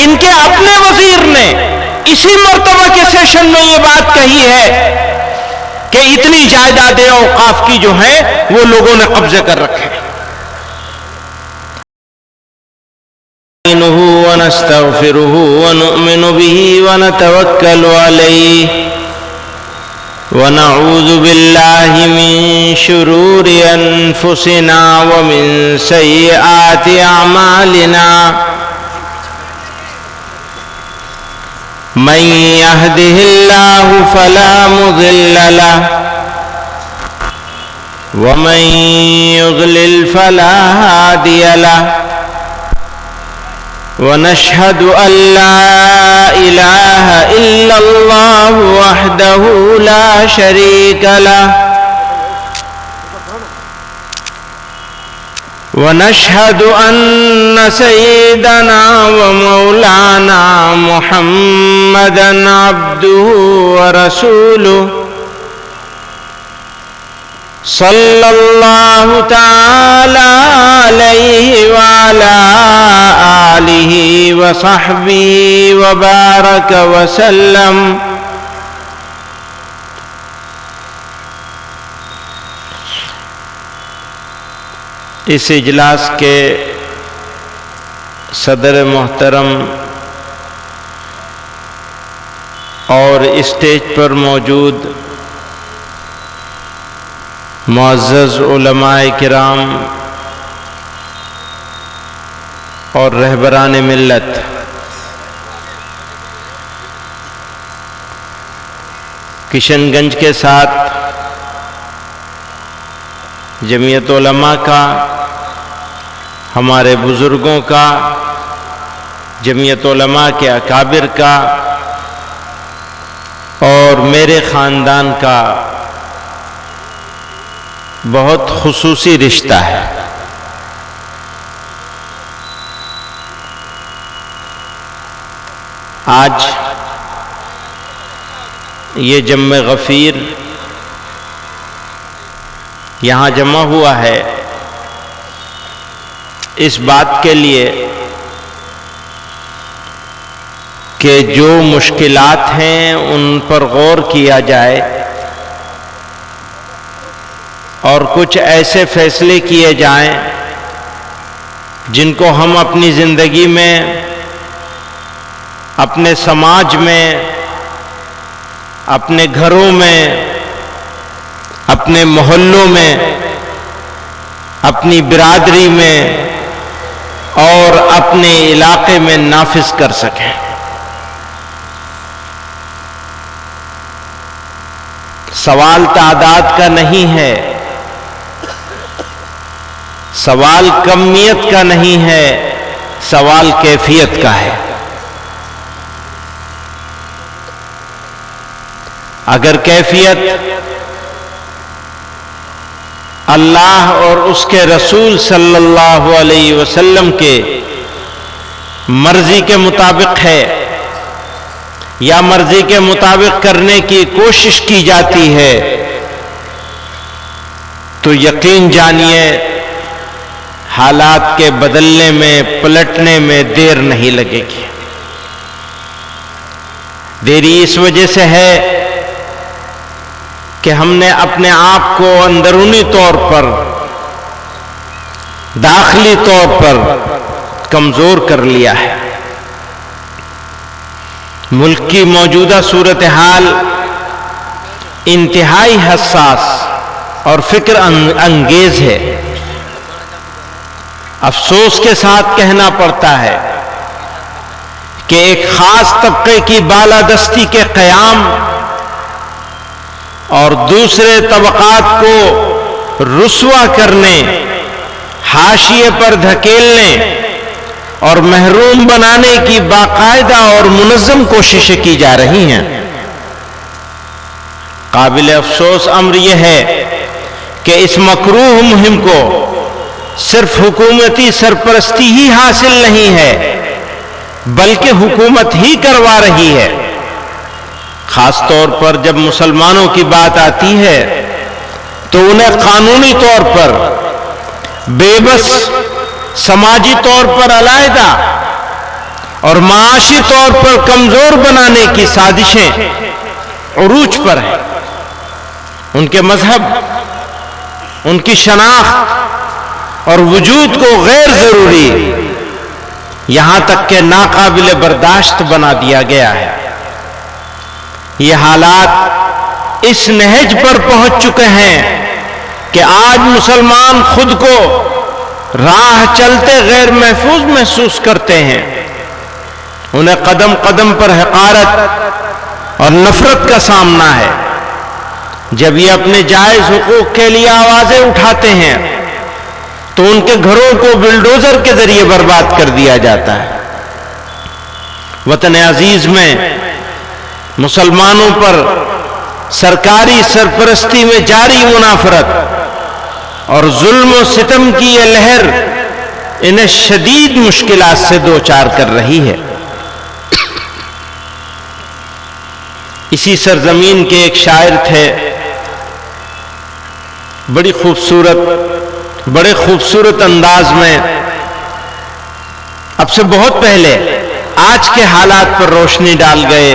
ان کے اپنے وزیر نے اسی مرتبہ کے سیشن میں یہ بات کہی ہے کہ اتنی جائیدادیں اوقاف کی جو ہیں وہ لوگوں نے قبضے کر رکھے. ونستغفره ونؤمن به ونتوكل عليه ونعوذ بالله من شرور أنفسنا ومن سيئات أعمالنا من يهده الله فلا مضل له ومن يضلل فلا هادي له ونشهد أن لا إله إلا الله وحده لا شريك له ونشهد أن سيدنا ومولانا محمدا عبده ورسوله صلى الله تعالى عليه وعلى آله وصحبه وبارك وسلم. اس اجلاس کے صدر محترم اور اسٹیج پر موجود معزز علماء کرام اور رہبران ملت، کشن گنج کے ساتھ جمعیت علماء کا، ہمارے بزرگوں کا، جمعیت علماء کے اکابر کا اور میرے خاندان کا بہت خصوصی رشتہ ہے. آج یہ جمع غفیر یہاں جمع ہوا ہے اس بات کے لیے کہ جو مشکلات ہیں ان پر غور کیا جائے اور کچھ ایسے فیصلے کیے جائیں جن کو ہم اپنی زندگی میں، اپنے سماج میں، اپنے گھروں میں، اپنے محلوں میں، اپنی برادری میں اور اپنے علاقے میں نافذ کر سکیں. سوال تعداد کا نہیں ہے، سوال کمیت کا نہیں ہے، سوال کیفیت کا ہے. اگر کیفیت اللہ اور اس کے رسول صلی اللہ علیہ وسلم کے مرضی کے مطابق ہے یا مرضی کے مطابق کرنے کی کوشش کی جاتی ہے تو یقین جانیے حالات کے بدلنے میں، پلٹنے میں دیر نہیں لگے گی. دیری اس وجہ سے ہے کہ ہم نے اپنے آپ کو اندرونی طور پر، داخلی طور پر کمزور کر لیا ہے. ملک کی موجودہ صورتحال انتہائی حساس اور فکر انگیز ہے. افسوس کے ساتھ کہنا پڑتا ہے کہ ایک خاص طبقے کی بالادستی کے قیام اور دوسرے طبقات کو رسوا کرنے، حاشیے پر دھکیلنے اور محروم بنانے کی باقاعدہ اور منظم کوششیں کی جا رہی ہیں. قابل افسوس امر یہ ہے کہ اس مکروہ مہم کو صرف حکومتی سرپرستی ہی حاصل نہیں ہے بلکہ حکومت ہی کروا رہی ہے. خاص طور پر جب مسلمانوں کی بات آتی ہے تو انہیں قانونی طور پر بے بس، سماجی طور پر علیحدہ اور معاشی طور پر کمزور بنانے کی سازشیں عروج پر ہیں. ان کے مذہب، ان کی شناخت اور وجود کو غیر ضروری، یہاں تک کہ ناقابل برداشت بنا دیا گیا ہے. یہ حالات اس نہج پر پہنچ چکے ہیں کہ آج مسلمان خود کو راہ چلتے غیر محفوظ محسوس کرتے ہیں. انہیں قدم قدم پر حقارت اور نفرت کا سامنا ہے. جب یہ اپنے جائز حقوق کے لیے آوازیں اٹھاتے ہیں تو ان کے گھروں کو بلڈوزر کے ذریعے برباد کر دیا جاتا ہے. وطن عزیز میں مسلمانوں پر سرکاری سرپرستی میں جاری منافرت اور ظلم و ستم کی یہ لہر انہیں شدید مشکلات سے دوچار کر رہی ہے. اسی سرزمین کے ایک شاعر تھے، بڑے خوبصورت انداز میں اب سے بہت پہلے آج کے حالات پر روشنی ڈال گئے.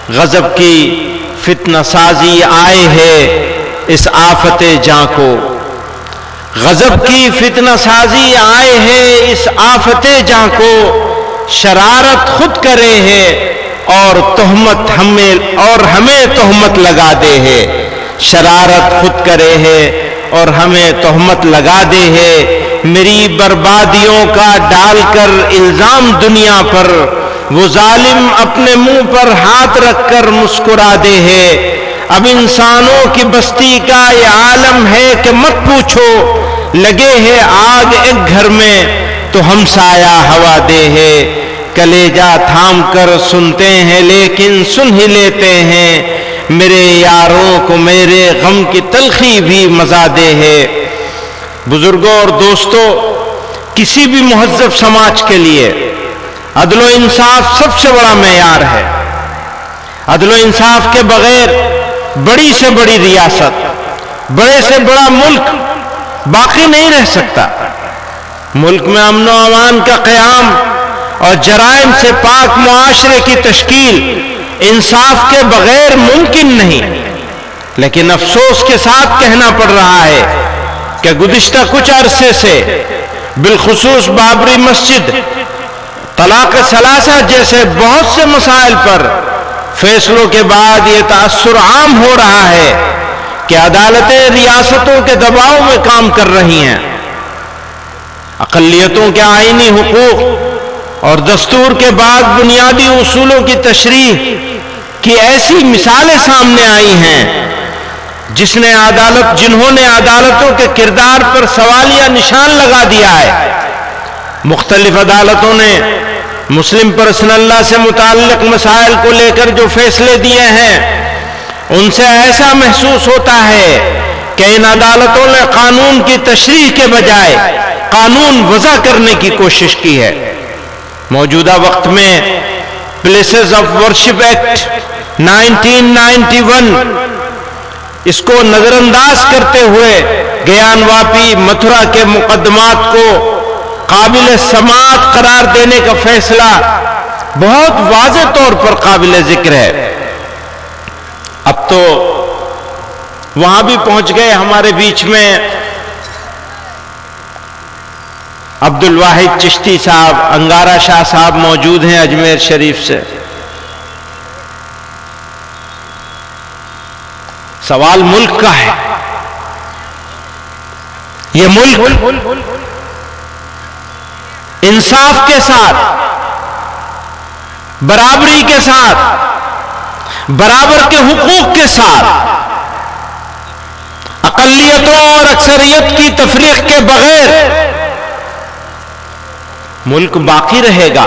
غضب کی فتنہ سازی آئے ہے اس آفت جاں کو، غضب کی فتنہ سازی آئے ہے اس آفت جاں کو، شرارت خود کرے ہے اور ہمیں تہمت لگا دے ہے. شرارت خود کرے ہے اور ہمیں تہمت لگا دے ہے. میری بربادیوں کا ڈال کر الزام دنیا پر، وہ ظالم اپنے منہ پر ہاتھ رکھ کر مسکرا دے ہے. اب انسانوں کی بستی کا یہ عالم ہے کہ مت پوچھو، لگے ہے آگ ایک گھر میں تو ہم سایہ ہوا دے ہے. کلیجہ تھام کر سنتے ہیں لیکن سن ہی لیتے ہیں، میرے یاروں کو میرے غم کی تلخی بھی مزہ دے ہے. بزرگوں اور دوستوں، کسی بھی مہذب سماج کے لیے عدل و انصاف سب سے بڑا معیار ہے. عدل و انصاف کے بغیر بڑی سے بڑی ریاست، بڑے سے بڑا ملک باقی نہیں رہ سکتا. ملک میں امن و امان کا قیام اور جرائم سے پاک معاشرے کی تشکیل انصاف کے بغیر ممکن نہیں. لیکن افسوس کے ساتھ کہنا پڑ رہا ہے کہ گزشتہ کچھ عرصے سے بالخصوص بابری مسجد، طلاق ثلاثہ جیسے بہت سے مسائل پر فیصلوں کے بعد یہ تاثر عام ہو رہا ہے کہ عدالتیں ریاستوں کے دباؤ میں کام کر رہی ہیں. اقلیتوں کے آئینی حقوق اور دستور کے بعد بنیادی اصولوں کی تشریح کی ایسی مثالیں سامنے آئی ہیں جنہوں نے عدالتوں کے کردار پر سوالیہ نشان لگا دیا ہے. مختلف عدالتوں نے مسلم پرسنل لا سے متعلق مسائل کو لے کر جو فیصلے دیے ہیں، ان سے ایسا محسوس ہوتا ہے کہ ان عدالتوں نے قانون کی تشریح کے بجائے قانون وضع کرنے کی کوشش کی ہے. موجودہ وقت میں پلیسز آف ورشپ ایکٹ 1991 اس کو نظر انداز کرتے ہوئے گیان واپی متھرا کے مقدمات کو قابل سماعت قرار دینے کا فیصلہ بہت واضح طور پر قابل ذکر ہے. اب تو وہاں بھی پہنچ گئے. ہمارے بیچ میں عبد الواحد چشتی صاحب، انگارہ شاہ صاحب موجود ہیں اجمیر شریف سے. سوال ملک کا ہے. یہ ملک انصاف کے ساتھ، برابری کے ساتھ، برابر کے حقوق کے ساتھ، اقلیتوں اور اکثریت کی تفریق کے بغیر ملک باقی رہے گا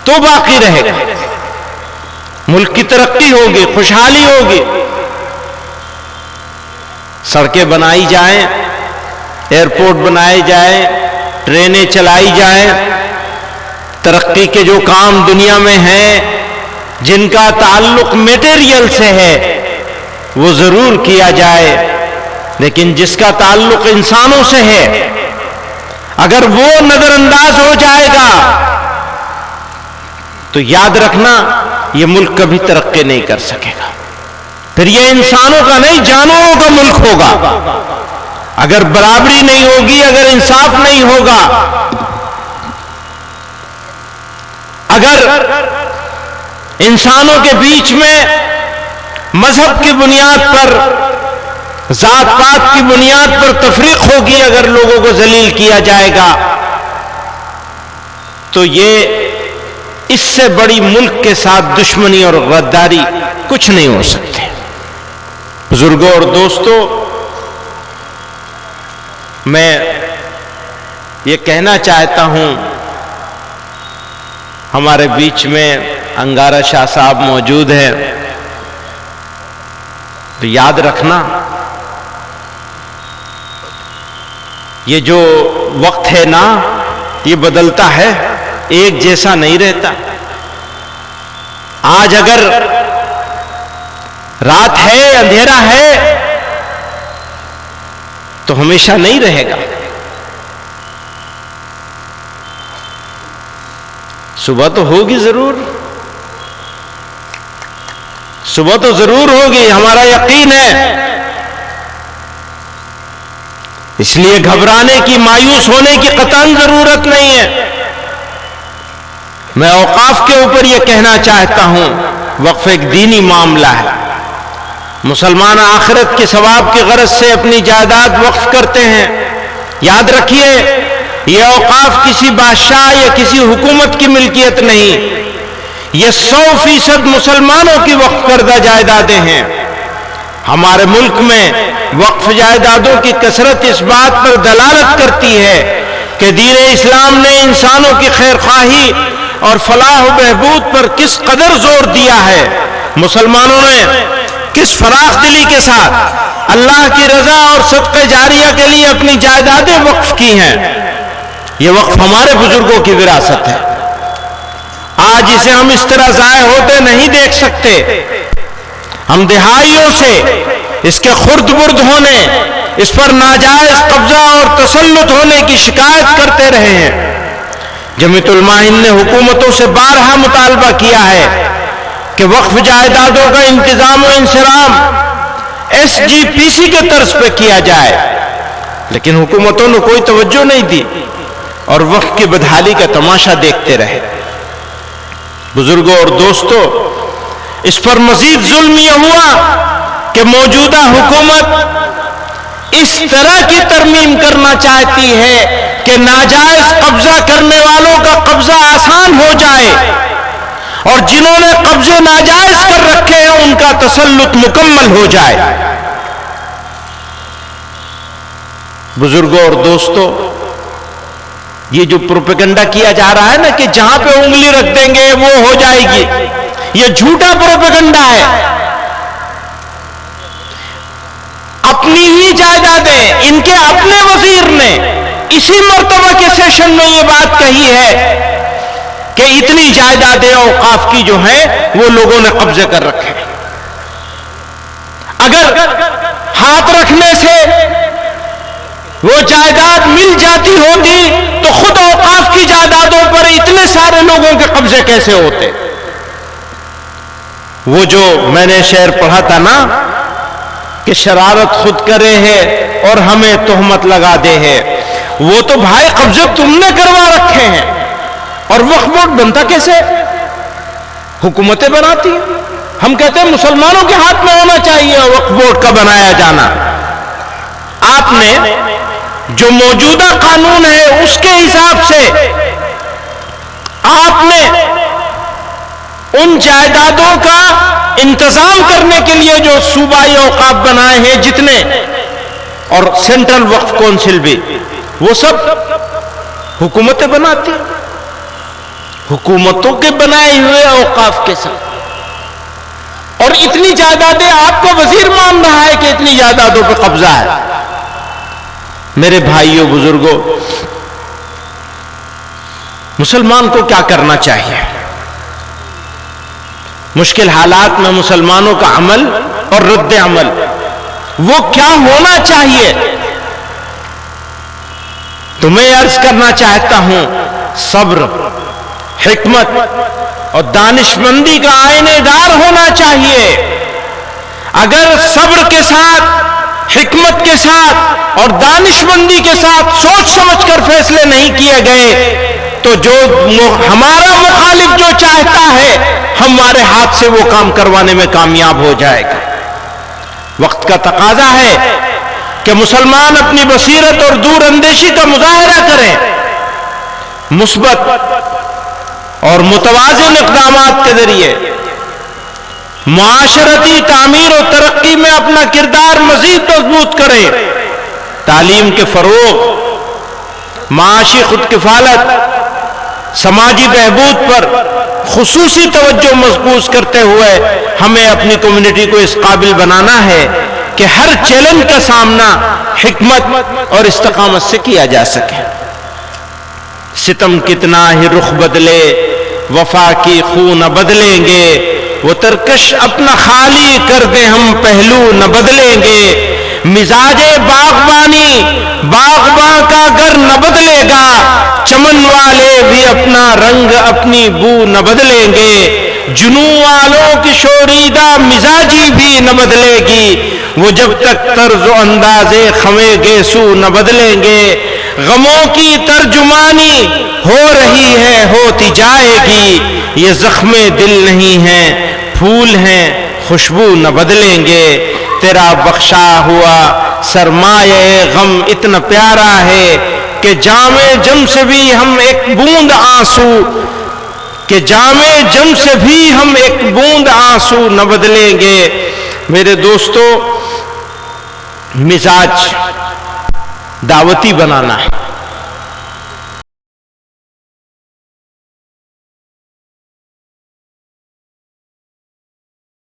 تو باقی رہے گا. ملک کی ترقی ہوگی، خوشحالی ہوگی. سڑکیں بنائی جائیں، ایئرپورٹ بنائے جائیں، ٹرینیں چلائی جائیں، ترقی کے جو کام دنیا میں ہیں جن کا تعلق میٹیریل سے ہے وہ ضرور کیا جائے. لیکن جس کا تعلق انسانوں سے ہے، اگر وہ نظر انداز ہو جائے گا تو یاد رکھنا یہ ملک کبھی ترقی نہیں کر سکے گا. پھر یہ انسانوں کا نہیں جانوروں کا ملک ہوگا. اگر برابری نہیں ہوگی، اگر انصاف نہیں ہوگا، اگر انسانوں کے بیچ میں مذہب کی بنیاد پر، ذات پات کی بنیاد پر تفریق ہوگی، اگر لوگوں کو ذلیل کیا جائے گا، تو یہ اس سے بڑی ملک کے ساتھ دشمنی اور غداری کچھ نہیں ہو سکتے. بزرگوں اور دوستوں، میں یہ کہنا چاہتا ہوں، ہمارے بیچ میں انگارہ شاہ صاحب موجود ہیں، تو یاد رکھنا یہ جو وقت ہے نا، یہ بدلتا ہے، ایک جیسا نہیں رہتا. آج اگر رات ہے، اندھیرا ہے، تو ہمیشہ نہیں رہے گا. صبح تو ہوگی ضرور، صبح تو ضرور ہوگی، ہمارا یقین ہے. اس لیے گھبرانے کی، مایوس ہونے کی قطعاً ضرورت نہیں ہے. میں اوقاف کے اوپر یہ کہنا چاہتا ہوں، وقف ایک دینی معاملہ ہے. مسلمان آخرت کے ثواب کی غرض سے اپنی جائیداد وقف کرتے ہیں. یاد رکھیے، یہ اوقاف کسی بادشاہ یا کسی حکومت کی ملکیت نہیں، یہ 100% مسلمانوں کی وقف کردہ جائیدادیں ہیں. ہمارے ملک میں وقف جائیدادوں کی کثرت اس بات پر دلالت کرتی ہے کہ دین اسلام نے انسانوں کی خیر خواہی اور فلاح و بہبود پر کس قدر زور دیا ہے. مسلمانوں نے کس فراخ دلی کے ساتھ اللہ کی رضا اور صدقہ جاریہ کے لیے اپنی جائیدادیں وقف کی ہیں. یہ وقف ہمارے بزرگوں کی وراثت ہے. آج اسے ہم اس طرح ضائع ہوتے نہیں دیکھ سکتے. ہم دہائیوں سے اس کے خرد برد ہونے، اس پر ناجائز قبضہ اور تسلط ہونے کی شکایت کرتے رہے ہیں. جمعیت علماء ہند نے حکومتوں سے بارہا مطالبہ کیا ہے کہ وقف جائیدادوں کا انتظام و انصرام SGPC کے طرز پہ کیا جائے، لیکن حکومتوں نے کوئی توجہ نہیں دی اور وقف کی بدحالی کا تماشا دیکھتے رہے. بزرگوں اور دوستوں، اس پر مزید ظلم یہ ہوا کہ موجودہ حکومت اس طرح کی ترمیم کرنا چاہتی ہے کہ ناجائز قبضہ کرنے والوں کا قبضہ آسان ہو جائے اور جنہوں نے قبضے ناجائز کر رکھے ہیں ان کا تسلط مکمل ہو جائے. بزرگوں اور دوستوں، یہ جو پروپیگنڈا کیا جا رہا ہے نا کہ جہاں پہ انگلی رکھ دیں گے وہ ہو جائے گی، یہ جھوٹا پروپیگنڈا ہے. اپنی ہی جائیدادیں، ان کے اپنے وزیر نے اسی مرتبہ کے سیشن میں یہ بات کہی ہے کہ اتنی جائیدادیں اوقاف کی جو ہیں وہ لوگوں نے قبضے کر رکھے. اگر ہاتھ رکھنے سے وہ جائیداد مل جاتی ہوتی تو خود اوقاف کی جائیدادوں پر اتنے سارے لوگوں کے قبضے کیسے ہوتے. وہ جو میں نے شعر پڑھا تھا نا کہ شرارت خود کرے ہے اور ہمیں تہمت لگا دے ہے، وہ تو بھائی قبضے تم نے کروا رکھے ہیں. اور وقف بورڈ بنتا کیسے؟ حکومتیں بناتی. ہم کہتے ہیں مسلمانوں کے ہاتھ میں ہونا چاہیے وقف بورڈ کا بنایا جانا. آپ نے جو موجودہ قانون ہے اس کے حساب سے آپ نے ان جائیدادوں کا انتظام کرنے کے لیے جو صوبائی اوقاف بنائے ہیں جتنے، اور سینٹرل وقف کونسل بھی، وہ سب حکومتیں بناتی. حکومتوں کے بنائے ہوئے اوقاف کے ساتھ، اور اتنی جائیدادیں آپ کا وزیر مان رہا ہے کہ اتنی جائیدادوں پہ قبضہ ہے. میرے بھائیوں بزرگوں، مسلمان کو کیا کرنا چاہیے؟ مشکل حالات میں مسلمانوں کا عمل اور رد عمل وہ کیا ہونا چاہیے؟ تو میں عرض کرنا چاہتا ہوں، صبر، حکمت اور دانشمندی کا آئینے دار ہونا چاہیے۔ اگر صبر کے ساتھ، حکمت کے ساتھ اور دانشمندی کے ساتھ سوچ سمجھ کر فیصلے نہیں کیے گئے تو جو ہمارا مخالف جو چاہتا ہے ہمارے ہاتھ سے وہ کام کروانے میں کامیاب ہو جائے گا۔ وقت کا تقاضا ہے کہ مسلمان اپنی بصیرت اور دور اندیشی کا مظاہرہ کریں، مثبت اور متوازن اقدامات کے ذریعے معاشرتی تعمیر و ترقی میں اپنا کردار مزید مضبوط کریں، تعلیم کے فروغ، معاشی خودکفالت، سماجی بہبود پر خصوصی توجہ مرکوز کرتے ہوئے ہمیں اپنی کمیونٹی کو اس قابل بنانا ہے کہ ہر چیلنج کا سامنا حکمت اور استقامت سے کیا جا سکے۔ ستم کتنا ہی رخ بدلے وفا کی خون نہ بدلیں گے، وہ ترکش اپنا خالی کر دیں ہم پہلو نہ بدلیں گے، مزاج باغبانی باغباں کا گر نہ بدلے گا، چمن والے بھی اپنا رنگ اپنی بو نہ بدلیں گے، جنوں والوں کی شوریدہ مزاجی بھی نہ بدلے گی، وہ جب تک طرز و انداز خمے گیسو نہ بدلیں گے، غموں کی ترجمانی ہو رہی ہے ہوتی جائے گی، یہ زخم دل نہیں ہیں پھول ہیں خوشبو نہ بدلیں گے، تیرا بخشا ہوا سرمایہ غم اتنا پیارا ہے کہ جام جم سے بھی ہم ایک بوند آنسو، کہ جام جم سے بھی ہم ایک بوند آنسو نہ بدلیں گے۔ میرے دوستو، مزاج دعوتی بنانا ہے،